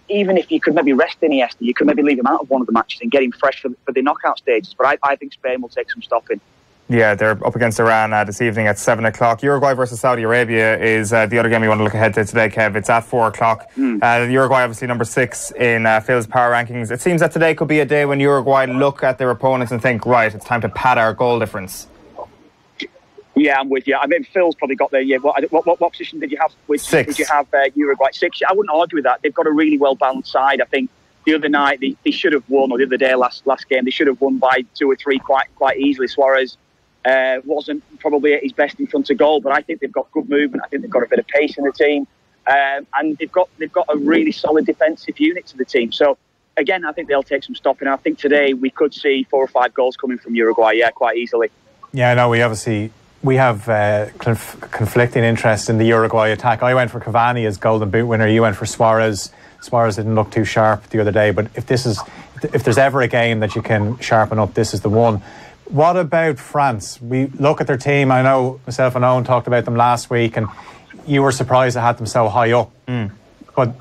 even if you could maybe rest Iniesta, you could maybe leave him out of one of the matches and get him fresh for the knockout stages. But I think Spain will take some stopping. Yeah, they're up against Iran this evening at 7 o'clock. Uruguay versus Saudi Arabia is the other game we want to look ahead to today, Kev. It's at 4 o'clock. Uruguay obviously number 6 in Phil's power rankings. It seems that today could be a day when Uruguay look at their opponents and think, right, it's time to pad our goal difference. Yeah, I'm with you. I mean, Phil's probably got there. Yeah, what position did you have? 6. Did you have Uruguay? 6. I wouldn't argue with that. They've got a really well balanced side. I think the other night they should have won, or the other day last game they should have won by 2 or 3 quite easily. Suarez wasn't probably at his best in front of goal, but I think they've got good movement. I think they've got a bit of pace in the team, and they've got a really solid defensive unit to the team. So again, I think they'll take some stopping. I think today we could see 4 or 5 goals coming from Uruguay. Yeah, quite easily. Yeah, no, we have conflicting interest in the Uruguay attack. I went for Cavani as Golden Boot winner. You went for Suarez. Suarez didn't look too sharp the other day, but if there's ever a game that you can sharpen up, this is the one. What about France? We look at their team. I know myself and Eoin talked about them last week, and you were surprised I had them so high up. But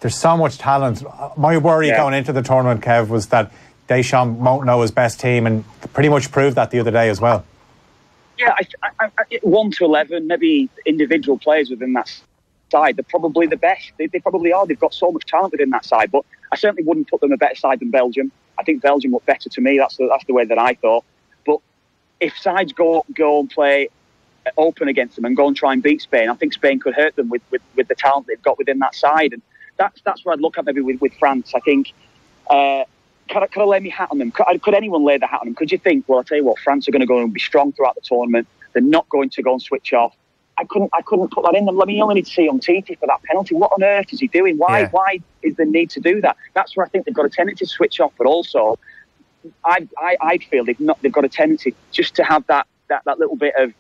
there's so much talent. My worry going into the tournament, Kev, was that Deschamps won't know his best team, and pretty much proved that the other day as well. Yeah, I 1 to 11, maybe individual players within that side. They're probably the best. They probably are. They've got so much talent within that side, but I certainly wouldn't put them a better side than Belgium. I think Belgium look better to me. That's the way that I thought. But if sides go and play open against them and go and try and beat Spain, I think Spain could hurt them with the talent they've got within that side. And that's where I'd look at maybe with France. I think, could I lay my hat on them? Could anyone lay the hat on them? Could you think, well, I'll tell you what, France are going to go and be strong throughout the tournament. They're not going to go and switch off. I couldn't put that in them. I mean, you only need to see Umtiti for that penalty. What on earth is he doing? Why is the need to do that? That's where I think they've got a tendency to switch off, but also I feel they've got a tendency just to have that little bit of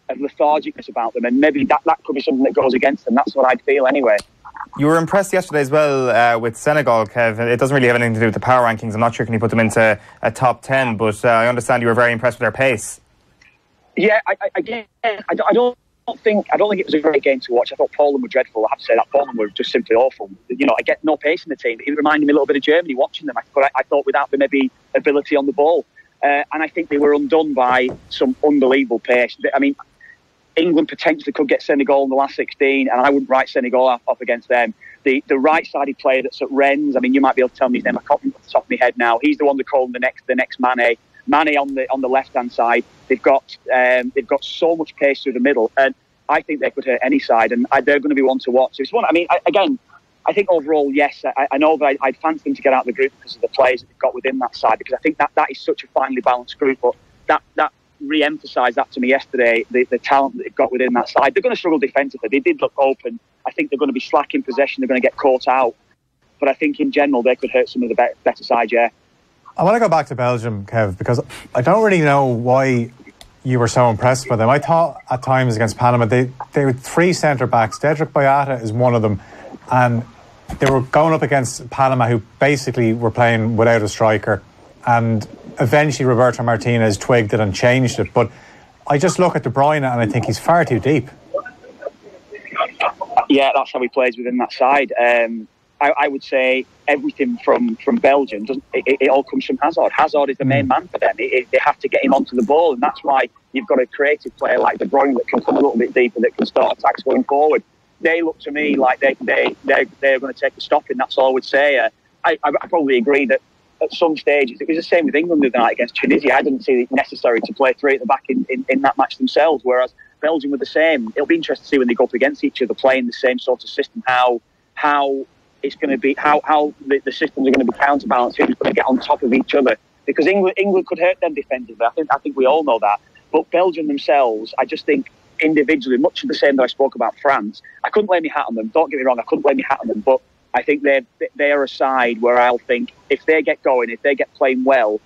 lethargicness about them, and maybe that could be something that goes against them. That's what I'd feel anyway. You were impressed yesterday as well with Senegal, Kev. It doesn't really have anything to do with the power rankings. I'm not sure can you put them into a top 10, but I understand you were very impressed with their pace. Yeah, I don't think it was a great game to watch. I thought Poland were dreadful. I have to say that Poland were just simply awful. You know, I get no pace in the team. It reminded me a little bit of Germany watching them. I thought without the maybe ability on the ball, and I think they were undone by some unbelievable pace. I mean, England potentially could get Senegal in the last 16, and I wouldn't write Senegal off against them. The right-sided player that's at Rennes, I mean, you might be able to tell me his name. I can't remember off the top of my head now. He's the one they call him the next Mane. Mane on the left-hand side. They've got so much pace through the middle, and I think they could hurt any side, and they're going to be one to watch. It's one. I mean, I think overall, yes, I know that I'd fancy them to get out of the group because of the players that they've got within that side, because I think that is such a finely balanced group. But that re-emphasised that to me yesterday, the talent that they've got within that side. They're going to struggle defensively. They did look open. I think they're going to be slack in possession. They're going to get caught out. But I think in general, they could hurt some of the better sides, yeah. I want to go back to Belgium, Kev, because I don't really know why you were so impressed with them. I thought at times against Panama, they had 3 centre-backs. Dedrick Boyata is one of them. And they were going up against Panama, who basically were playing without a striker. And eventually Roberto Martinez twigged it and changed it. But I just look at De Bruyne and I think he's far too deep. Yeah, that's how he plays within that side. I would say everything from Belgium, it all comes from Hazard. Hazard is the main man for them. They have to get him onto the ball, and that's why you've got a creative player like De Bruyne that can come a little bit deeper, that can start attacks going forward. They look to me like they're going to take a stopping. That's all I would say. I probably agree that at some stages, it was the same with England the other night against Tunisia. I didn't see it necessary to play 3 at the back in that match themselves, whereas Belgium were the same. It'll be interesting to see when they go up against each other playing the same sort of system, how it's going to be, how the systems are going to be counterbalanced, who's going to get on top of each other. Because England could hurt them defensively. I think we all know that. But Belgium themselves, I just think individually, much of the same that I spoke about France, I couldn't lay my hat on them. Don't get me wrong, I couldn't lay my hat on them. But I think they are a side where I'll think if they get going, if they get playing well,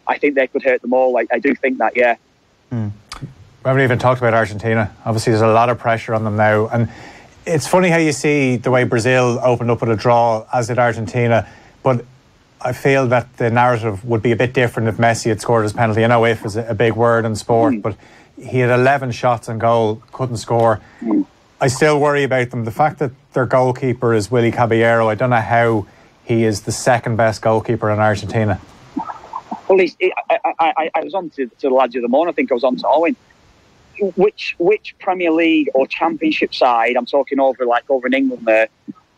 I think they could hurt them all. I do think that, yeah. We haven't even talked about Argentina. Obviously, there's a lot of pressure on them now. And it's funny how you see the way Brazil opened up with a draw, as did Argentina. But I feel that the narrative would be a bit different if Messi had scored his penalty. I know if is a big word in sport, but he had 11 shots on goal, couldn't score. I still worry about them. The fact that their goalkeeper is Willy Caballero, I don't know how he is the second best goalkeeper in Argentina. Well, I was on to the lads the other morning. I think I was on to Eoin. Which Premier League or Championship side, I'm talking over in England there,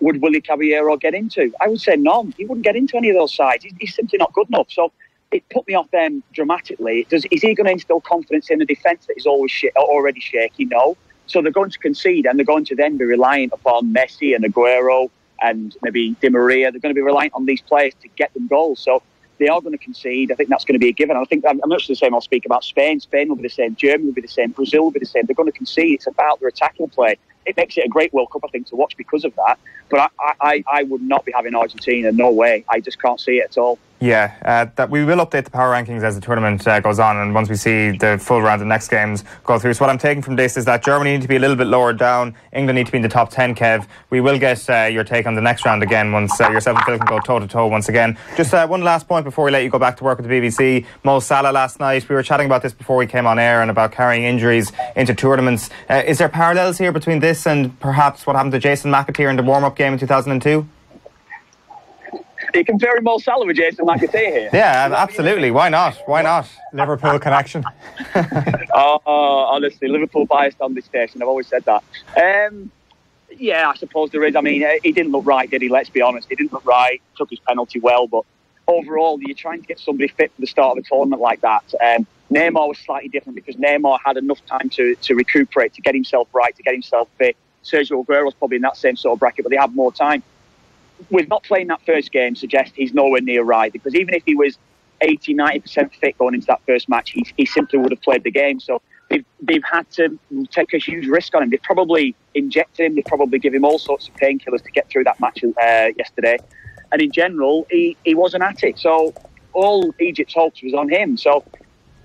would Willy Caballero get into? I would say none. He wouldn't get into any of those sides. He's simply not good enough. So it put me off them dramatically. Is he going to instill confidence in a defence that is already shaky? No. So they're going to concede, and they're going to then be reliant upon Messi and Aguero and maybe Di Maria. They're going to be reliant on these players to get them goals. So they are going to concede. I think that's going to be a given. I think I'm much the same. I'll speak about Spain. Spain will be the same. Germany will be the same. Brazil will be the same. They're going to concede. It's about their attacking play. It makes it a great World Cup, I think, to watch because of that. But I would not be having Argentina. No way. I just can't see it at all. Yeah, that we will update the power rankings as the tournament goes on, and once we see the full round of next games go through. So what I'm taking from this is that Germany need to be a little bit lower down, England need to be in the top 10, Kev. We will get your take on the next round again once yourself and Phil can go toe-to-toe once again. Just one last point before we let you go back to work with the BBC. Mo Salah last night, we were chatting about this before we came on air and about carrying injuries into tournaments. Is there parallels here between this and perhaps what happened to Jason McAteer in the warm-up game in 2002? You comparing Mo Salah with Jason McAteer here? Yeah, absolutely. Why not? Why not? Liverpool connection. Honestly, Liverpool biased on this station. I've always said that. Yeah, I suppose there is. I mean, he didn't look right, did he? Let's be honest. He didn't look right. Took his penalty well, but overall, you're trying to get somebody fit for the start of a tournament like that. Neymar was slightly different because Neymar had enough time to recuperate, to get himself right, to get himself fit. Sergio Aguero was probably in that same sort of bracket, but they had more time. With not playing that first game suggests he's nowhere near right, because even if he was 80-90% fit going into that first match, he simply would have played the game. So they've had to take a huge risk on him. They've probably injected him, they've probably given him all sorts of painkillers to get through that match yesterday. And in general, he wasn't at it. So all Egypt's hopes was on him. So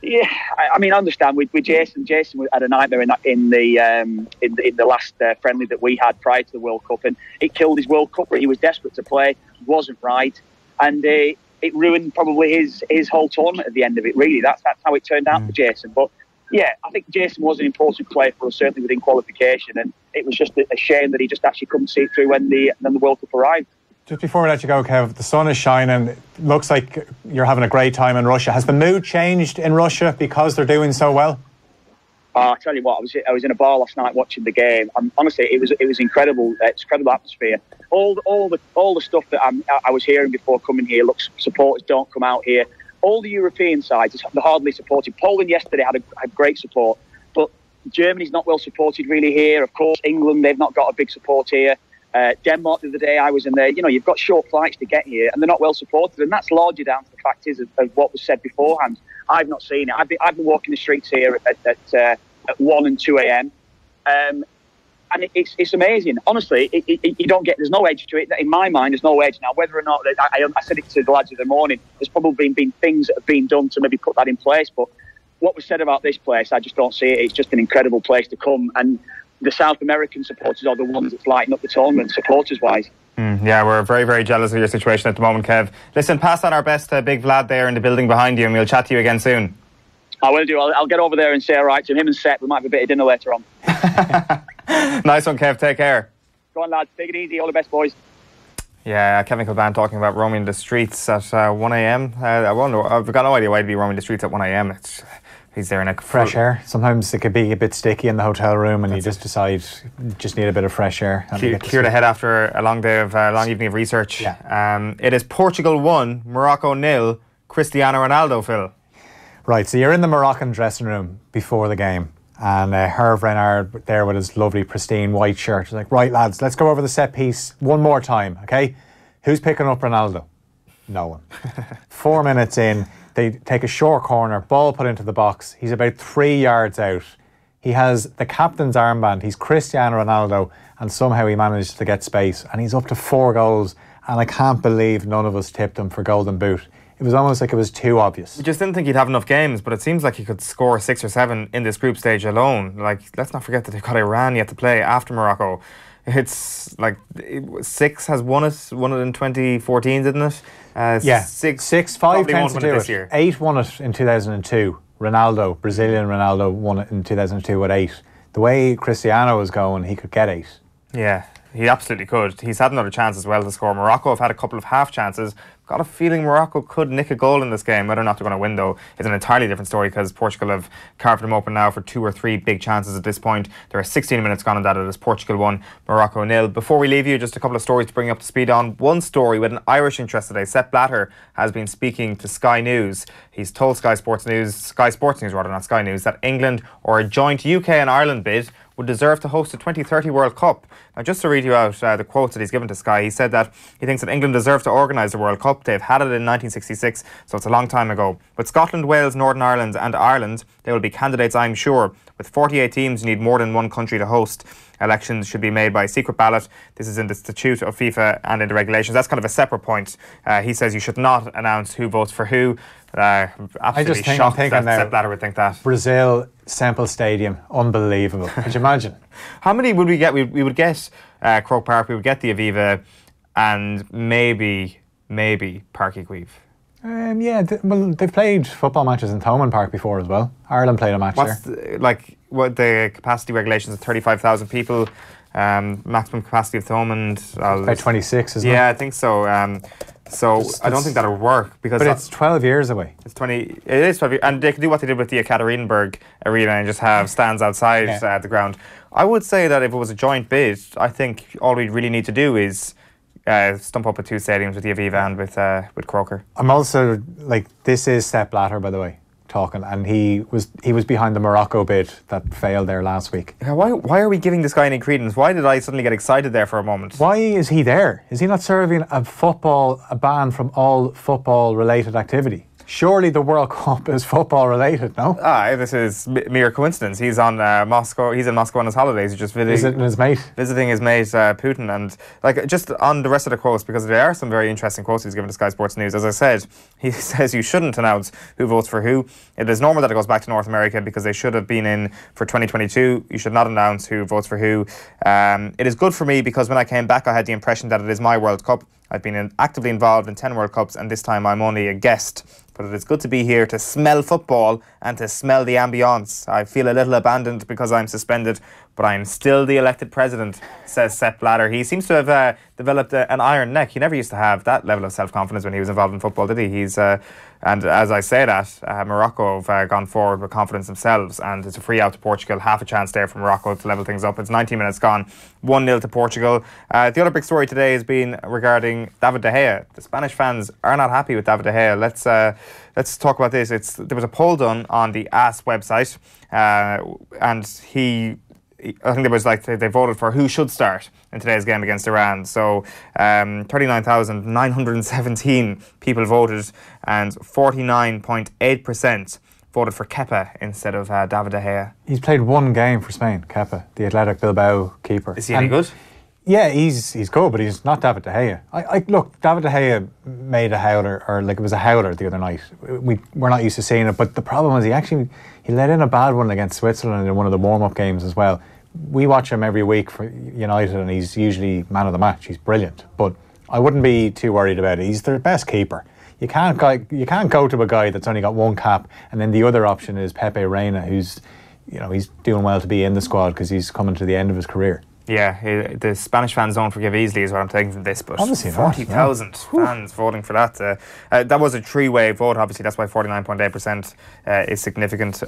yeah, I mean, I understand with Jason. Jason had a nightmare in the last friendly that we had prior to the World Cup, and it killed his World Cup. He was desperate to play, wasn't right, and it ruined probably his whole tournament at the end of it. Really, that's how it turned out for Jason. But yeah, I think Jason was an important player for us, certainly within qualification, and it was just a shame that he just actually couldn't see it through when the World Cup arrived. Just before we let you go, Kev, the sun is shining. It looks like you're having a great time in Russia. Has the mood changed in Russia because they're doing so well? I'll tell you what, I was in a bar last night watching the game. Honestly, it was incredible. It's incredible atmosphere. All the stuff that I was hearing before coming here. Look, supporters don't come out here. All the European sides, they're hardly supported. Poland yesterday had great support, but Germany's not well supported really here. Of course, England, they've not got a big support here. Denmark the other day, I was in there. You know, you've got short flights to get here, and they're not well supported, and that's largely down to the fact of what was said beforehand. I've not seen it. I've been walking the streets here at 1 and 2 a.m. And it's amazing. Honestly, you don't get. There's no edge to it. In my mind, there's no edge now. Whether or not I said it to the lads in the morning, there's probably been things that have been done to maybe put that in place. But what was said about this place, I just don't see it. It's just an incredible place to come, and the South American supporters are the ones that's lighting up the tournament, supporters-wise. Yeah, we're very, very jealous of your situation at the moment, Kev. Listen, pass on our best to Big Vlad there in the building behind you, and we'll chat to you again soon. I will do. I'll get over there and say all right to him and Seth. We might have a bit of dinner later on. Nice one, Kev. Take care. Go on, lads. Take it easy. All the best, boys. Yeah, Kevin Kilbane talking about roaming the streets at 1 a.m. I wonder, I've got no idea why he'd be roaming the streets at 1 a.m. He's there in a fresh air. Sometimes it could be a bit sticky in the hotel room, and you just decide you just need a bit of fresh air. Clear the head after a long day of long evening of research. Yeah. It is Portugal 1, Morocco 0, Cristiano Ronaldo, Phil. Right, so you're in the Moroccan dressing room before the game, and Hervé Renard there with his lovely pristine white shirt. He's like, right lads, let's go over the set piece one more time, okay? Who's picking up Ronaldo? No one. 4 minutes in, they take a short corner, ball put into the box. He's about 3 yards out. He has the captain's armband. He's Cristiano Ronaldo, and somehow he managed to get space, and he's up to 4 goals, and I can't believe none of us tipped him for Golden Boot. It was almost like it was too obvious. We just didn't think he'd have enough games, but it seems like he could score 6 or 7 in this group stage alone. Like, let's not forget that they've got Iran yet to play after Morocco. It's like 6 has won it in 2014, didn't it? Yeah, 5 tends to do this it. year. 8 won it in 2002. Ronaldo, Brazilian Ronaldo, won it in 2002 with 8. The way Cristiano was going, he could get 8. Yeah, he absolutely could. He's had another chance as well to score. Morocco have had a couple of half chances. Got a feeling Morocco could nick a goal in this game. Whether or not they're going to win, though, is an entirely different story because Portugal have carved them open now for 2 or 3 big chances at this point. There are 16 minutes gone on that. It is Portugal 1, Morocco 0. Before we leave you, just a couple of stories to bring you up to speed on. One story with an Irish interest today. Sepp Blatter has been speaking to Sky News. He's told Sky Sports News, not Sky News, that England or a joint UK and Ireland bid would deserve to host the 2030 World Cup. Now, just to read you out the quotes that he's given to Sky, he said that he thinks that England deserves to organise the World Cup. They've had it in 1966, so it's a long time ago. With Scotland, Wales, Northern Ireland and Ireland, they will be candidates, I'm sure. With 48 teams, you need more than one country to host. Elections should be made by secret ballot. This is in the statute of FIFA and in the regulations. That's kind of a separate point. He says you should not announce who votes for who. Absolutely shocked that Sepp Blatter would think that. Brazil, Semple Stadium, unbelievable. Could you imagine? How many would we get? We would get Croke Park, we would get the Aviva, and maybe Parc y Guive. Yeah, they've played football matches in Thomond Park before as well. Ireland played a match there. What the capacity regulations of 35,000 people, maximum capacity of Thomond? About 26, isn't it? Yeah, I think so. I don't think that'll work because it's 12 years away. It's 20. It is 12 years, and they could do what they did with the Ekaterinburg Arena and just have stands outside the ground. I would say that if it was a joint bid, I think all we really need to do is stump up with 2 stadiums with the Aviva and with Croker. I'm also this is Sepp Blatter, by the way, talking, and he was behind the Morocco bid that failed there last week. Yeah, why are we giving this guy any credence? Why did I suddenly get excited there for a moment? Why is he there? Is he not serving a ban from all football related activity? Surely the World Cup is football related, no? This is mere coincidence. He's on Moscow. He's in Moscow on his holidays. He's just visiting his mate Putin, and just on the rest of the quotes, because there are some very interesting quotes he's given to Sky Sports News. As I said, he says you shouldn't announce who votes for who. It is normal that it goes back to North America because they should have been in for 2022. You should not announce who votes for who. It is good for me because when I came back, I had the impression that it is my World Cup. I've been actively involved in 10 World Cups, and this time I'm only a guest. But it is good to be here to smell football and to smell the ambience. I feel a little abandoned because I'm suspended, but I'm still the elected president, says Sepp Blatter. He seems to have developed an iron neck. He never used to have that level of self-confidence when he was involved in football, did he? And as I say that, Morocco have gone forward with confidence themselves, and it's a free out to Portugal. Half a chance there for Morocco to level things up. It's 19 minutes gone, 1-0 to Portugal. The other big story today has been regarding David De Gea. The Spanish fans are not happy with David De Gea. Let's talk about this. There was a poll done on the AS website, and I think there was they voted for who should start in today's game against Iran. So 39,917 people voted, and 49.8% voted for Kepa instead of David De Gea. He's played 1 game for Spain, Kepa, the Athletic Bilbao keeper. Is he any good? Yeah, he's good, but he's not David De Gea. Look, David De Gea made a howler, or it was a howler the other night. We're not used to seeing it, but the problem was he let in a bad one against Switzerland in one of the warm-up games as well. We watch him every week for United, and he's usually man of the match. He's brilliant, but I wouldn't be too worried about it. He's their best keeper. You can't go to a guy that's only got 1 cap, and then the other option is Pepe Reina, who's he's doing well to be in the squad because he's coming to the end of his career. Yeah, the Spanish fans don't forgive easily is what I'm taking from this, but 40,000 fans voting for that. That was a 3-way vote, obviously, that's why 49.8% is significant.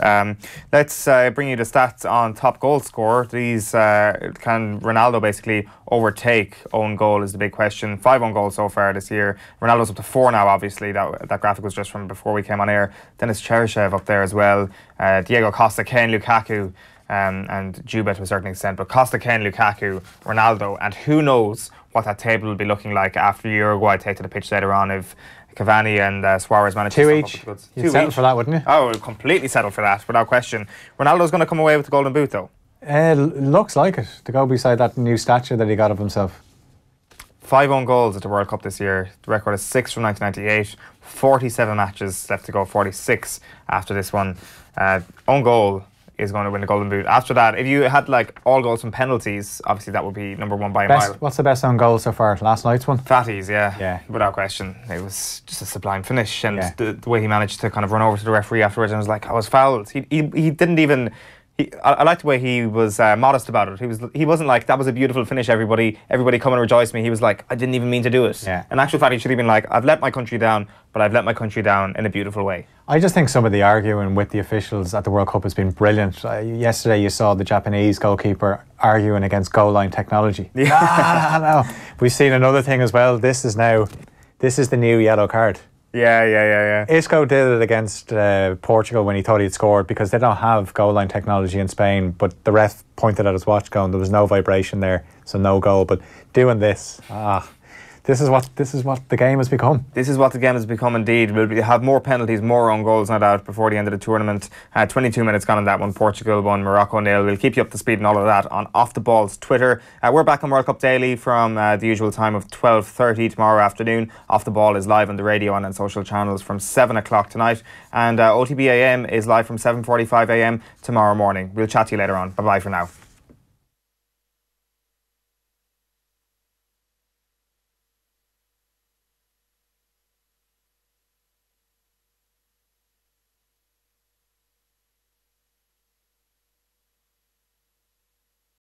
Let's bring you the stats on top goal scorer. These can Ronaldo basically overtake own goal is the big question. 5 own goals so far this year. Ronaldo's up to 4 now, obviously. That graphic was just from before we came on air. Dennis Cheryshev up there as well. Diego Costa, Kane, Lukaku, and Juba to a certain extent, but Costa, Kane, Lukaku, Ronaldo, and who knows what that table will be looking like after Uruguay take to the pitch later on if Cavani and Suarez manage to 2 each. You'd settle for that, wouldn't you? Oh, completely settle for that, without question. Ronaldo's going to come away with the golden boot, though. Looks like it, to go beside that new statue that he got of himself. 5 own goals at the World Cup this year. The record is 6 from 1998. 47 matches left to go, 46 after this one. Own goal is going to win the Golden Boot. After that, if you had like all goals from penalties, obviously that would be number 1 by a mile. What's the best own goal so far? Last night's one? Fatty's, yeah. Yeah. Without question. It was just a sublime finish, and the way he managed to kind of run over to the referee afterwards and was like, I was fouled. He didn't even... I liked the way he was modest about it. He wasn't like, that was a beautiful finish, everybody come and rejoice me. He was like, I didn't even mean to do it. Yeah. In actual fact, he should have been like, I've let my country down, but I've let my country down in a beautiful way. I just think some of the arguing with the officials at the World Cup has been brilliant. Yesterday you saw the Japanese goalkeeper arguing against goal line technology. Yeah. No. We've seen another thing as well. This is the new yellow card. Yeah. Isco did it against Portugal when he thought he'd scored, because they don't have goal line technology in Spain, but the ref pointed at his watch going, there was no vibration there, so no goal. But doing this, this is what the game has become. This is what the game has become indeed. We'll have more penalties, more own goals, no doubt, before the end of the tournament. 22 minutes gone on that one. Portugal 1, Morocco 0. We'll keep you up to speed and all of that on Off the Ball's Twitter. We're back on World Cup Daily from the usual time of 12:30 tomorrow afternoon. Off the Ball is live on the radio and on social channels from 7 o'clock tonight. And OTB AM is live from 7:45 AM tomorrow morning. We'll chat to you later on. Bye-bye for now.